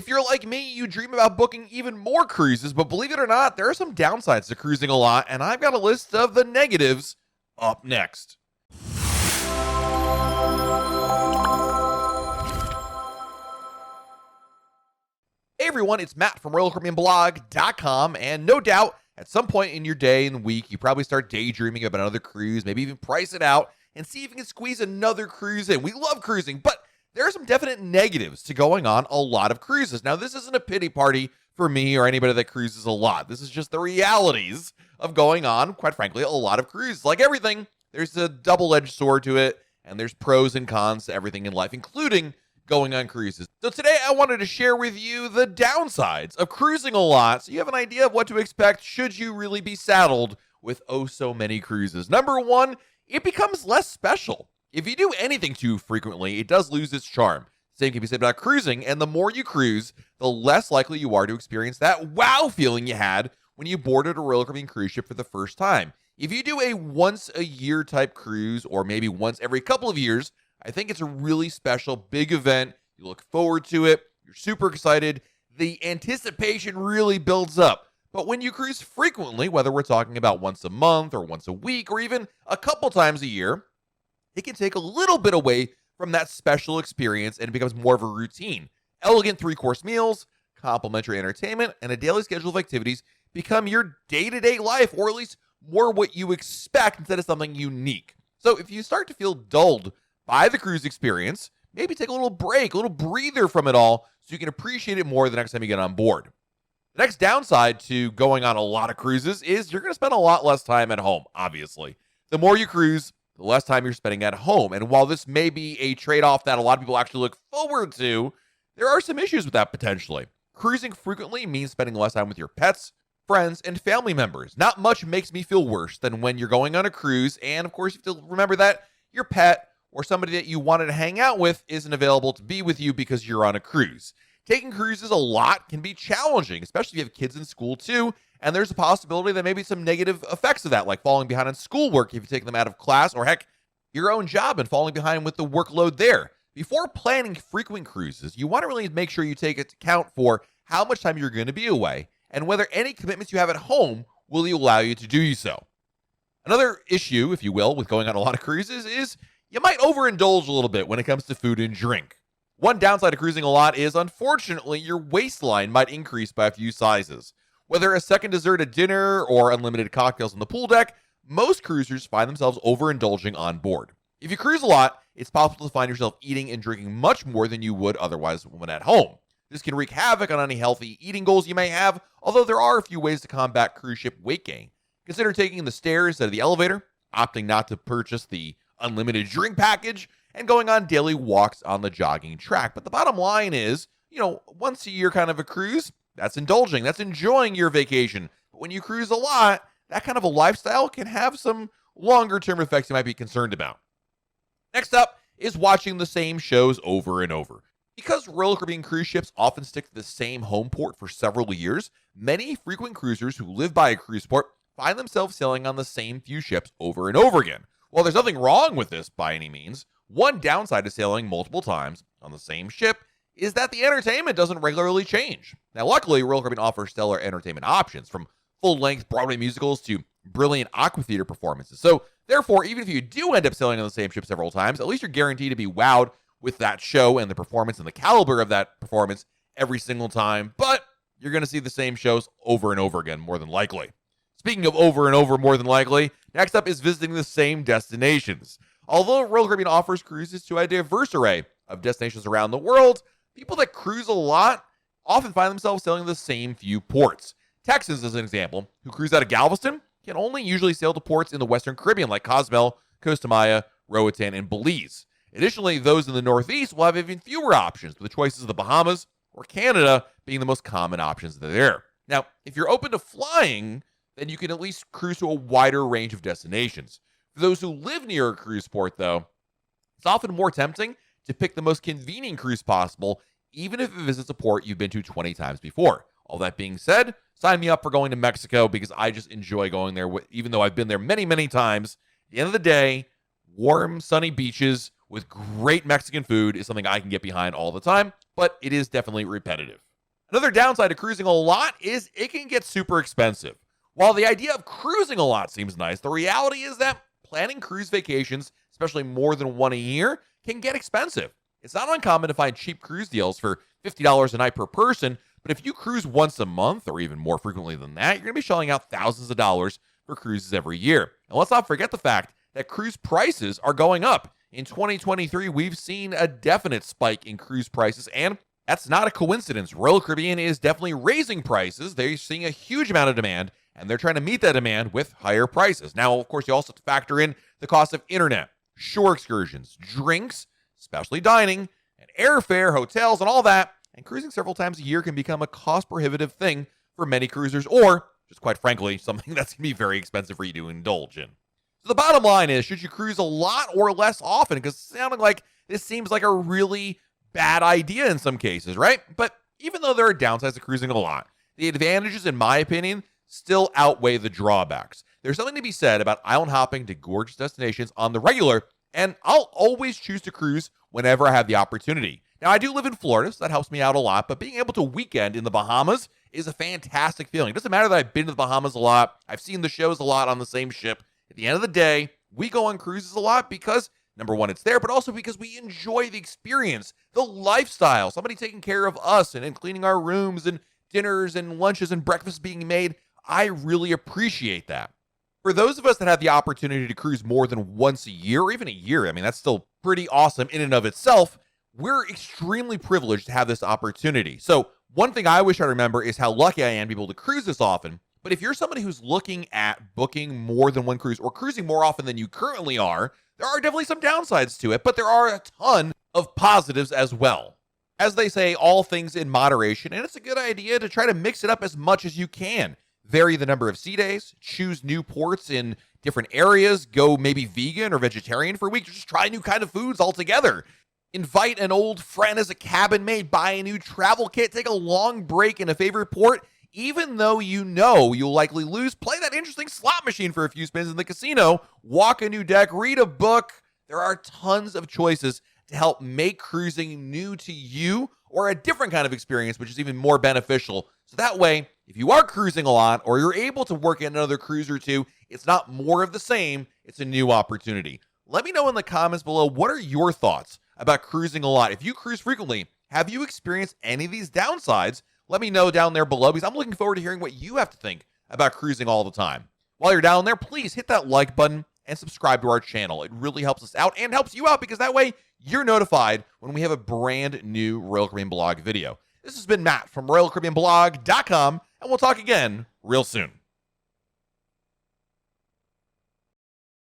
If you're like me, you dream about booking even more cruises, but believe it or not, there are some downsides to cruising a lot, and I've got a list of the negatives up next. Hey everyone, it's Matt from RoyalCaribbeanBlog.com, and no doubt, at some point in your day and week, you probably start daydreaming about another cruise, maybe even price it out, and see if you can squeeze another cruise in. We love cruising, but there are some definite negatives to going on a lot of cruises. Now, this isn't a pity party for me or anybody that cruises a lot. This is just the realities of going on, quite frankly, a lot of cruises. Like everything, there's a double-edged sword to it, and there's pros and cons to everything in life, including going on cruises. So today I wanted to share with you the downsides of cruising a lot so you have an idea of what to expect should you really be saddled with oh so many cruises. Number one, it becomes less special. If you do anything too frequently, it does lose its charm. Same can be said about cruising, and the more you cruise, the less likely you are to experience that wow feeling you had when you boarded a Royal Caribbean cruise ship for the first time. If you do a once a year type cruise, or maybe once every couple of years, I think it's a really special, big event. You look forward to it. You're super excited. The anticipation really builds up. But when you cruise frequently, whether we're talking about once a month or once a week or even a couple times a year, it can take a little bit away from that special experience and it becomes more of a routine. Elegant three-course meals, complimentary entertainment, and a daily schedule of activities become your day-to-day life, or at least more what you expect instead of something unique. So if you start to feel dulled by the cruise experience, maybe take a little break, a little breather from it all so you can appreciate it more the next time you get on board. The next downside to going on a lot of cruises is you're going to spend a lot less time at home, obviously. The more you cruise, the less time you're spending at home. And while this may be a trade-off that a lot of people actually look forward to, there are some issues with that potentially. Cruising frequently means spending less time with your pets, friends, and family members. Not much makes me feel worse than when you're going on a cruise, and of course you have to remember that your pet or somebody that you wanted to hang out with isn't available to be with you because you're on a cruise. Taking cruises a lot can be challenging, especially if you have kids in school too, and there's a possibility that maybe some negative effects of that, like falling behind on schoolwork if you take them out of class, or heck, your own job and falling behind with the workload there. Before planning frequent cruises, you want to really make sure you take account for how much time you're going to be away and whether any commitments you have at home will allow you to do so. Another issue, if you will, with going on a lot of cruises is you might overindulge a little bit when it comes to food and drink. One downside of cruising a lot is, unfortunately, your waistline might increase by a few sizes. Whether a second dessert at dinner or unlimited cocktails on the pool deck, most cruisers find themselves overindulging on board. If you cruise a lot, it's possible to find yourself eating and drinking much more than you would otherwise when at home. This can wreak havoc on any healthy eating goals you may have, although there are a few ways to combat cruise ship weight gain. Consider taking the stairs instead of the elevator, opting not to purchase the unlimited drink package, and going on daily walks on the jogging track. But the bottom line is, once a year kind of a cruise, that's indulging, that's enjoying your vacation. But when you cruise a lot, that kind of a lifestyle can have some longer term effects you might be concerned about. Next up is watching the same shows over and over. Because Royal Caribbean cruise ships often stick to the same home port for several years, many frequent cruisers who live by a cruise port find themselves sailing on the same few ships over and over again. While there's nothing wrong with this by any means, one downside to sailing multiple times on the same ship is that the entertainment doesn't regularly change. Now, luckily, Royal Caribbean offers stellar entertainment options, from full-length Broadway musicals to brilliant aqua theater performances. So, therefore, even if you do end up sailing on the same ship several times, at least you're guaranteed to be wowed with that show and the performance and the caliber of that performance every single time. But you're going to see the same shows over and over again, more than likely. Speaking of over and over, more than likely, next up is visiting the same destinations. Although Royal Caribbean offers cruises to a diverse array of destinations around the world, people that cruise a lot often find themselves sailing the same few ports. Texans, as an example, who cruise out of Galveston, can only usually sail to ports in the Western Caribbean like Cozumel, Costa Maya, Roatan, and Belize. Additionally, those in the Northeast will have even fewer options, with the choices of the Bahamas or Canada being the most common options that are there. Now, if you're open to flying, then you can at least cruise to a wider range of destinations. For those who live near a cruise port, though, it's often more tempting to pick the most convenient cruise possible, even if it visits a port you've been to 20 times before. All that being said, sign me up for going to Mexico because I just enjoy going there, even though I've been there many, many times. At the end of the day, warm, sunny beaches with great Mexican food is something I can get behind all the time, but it is definitely repetitive. Another downside to cruising a lot is it can get super expensive. While the idea of cruising a lot seems nice, the reality is that planning cruise vacations, especially more than one a year, can get expensive. It's not uncommon to find cheap cruise deals for $50 a night per person, but if you cruise once a month or even more frequently than that, you're going to be shelling out thousands of dollars for cruises every year. And let's not forget the fact that cruise prices are going up. In 2023, we've seen a definite spike in cruise prices, and that's not a coincidence. Royal Caribbean is definitely raising prices. They're seeing a huge amount of demand, and they're trying to meet that demand with higher prices. Now, of course, you also have to factor in the cost of internet, shore excursions, drinks, especially dining, and airfare, hotels, and all that. And cruising several times a year can become a cost-prohibitive thing for many cruisers, or, just quite frankly, something that's going to be very expensive for you to indulge in. So the bottom line is, should you cruise a lot or less often? Because it's sounding like this seems like a really bad idea in some cases, right? But even though there are downsides to cruising a lot, the advantages, in my opinion, still outweigh the drawbacks. There's something to be said about island hopping to gorgeous destinations on the regular, and I'll always choose to cruise whenever I have the opportunity. Now, I do live in Florida, so that helps me out a lot, but being able to weekend in the Bahamas is a fantastic feeling. It doesn't matter that I've been to the Bahamas a lot, I've seen the shows a lot on the same ship. At the end of the day, we go on cruises a lot because, number one, it's there, but also because we enjoy the experience, the lifestyle, somebody taking care of us and cleaning our rooms and dinners and lunches and breakfasts being made. I really appreciate that. For those of us that have the opportunity to cruise more than once a year or even a year, I mean, that's still pretty awesome in and of itself. We're extremely privileged to have this opportunity. So one thing I wish I remember is how lucky I am to be able to cruise this often. But if you're somebody who's looking at booking more than one cruise or cruising more often than you currently are, there are definitely some downsides to it, but there are a ton of positives as well. As they say, all things in moderation, and it's a good idea to try to mix it up as much as you can. Vary the number of sea days, choose new ports in different areas, go maybe vegan or vegetarian for a week, just try new kind of foods altogether. Invite an old friend as a cabin mate, buy a new travel kit, take a long break in a favorite port. Even though you know you'll likely lose, play that interesting slot machine for a few spins in the casino, walk a new deck, read a book. There are tons of choices to help make cruising new to you or a different kind of experience, which is even more beneficial. So that way, if you are cruising a lot or you're able to work in another cruise or two, it's not more of the same, it's a new opportunity. Let me know in the comments below, what are your thoughts about cruising a lot? If you cruise frequently, have you experienced any of these downsides? Let me know down there below, because I'm looking forward to hearing what you have to think about cruising all the time. While you're down there, please hit that like button and subscribe to our channel. It really helps us out and helps you out, because that way you're notified when we have a brand new Royal Caribbean Blog video. This has been Matt from RoyalCaribbeanBlog.com, and we'll talk again real soon.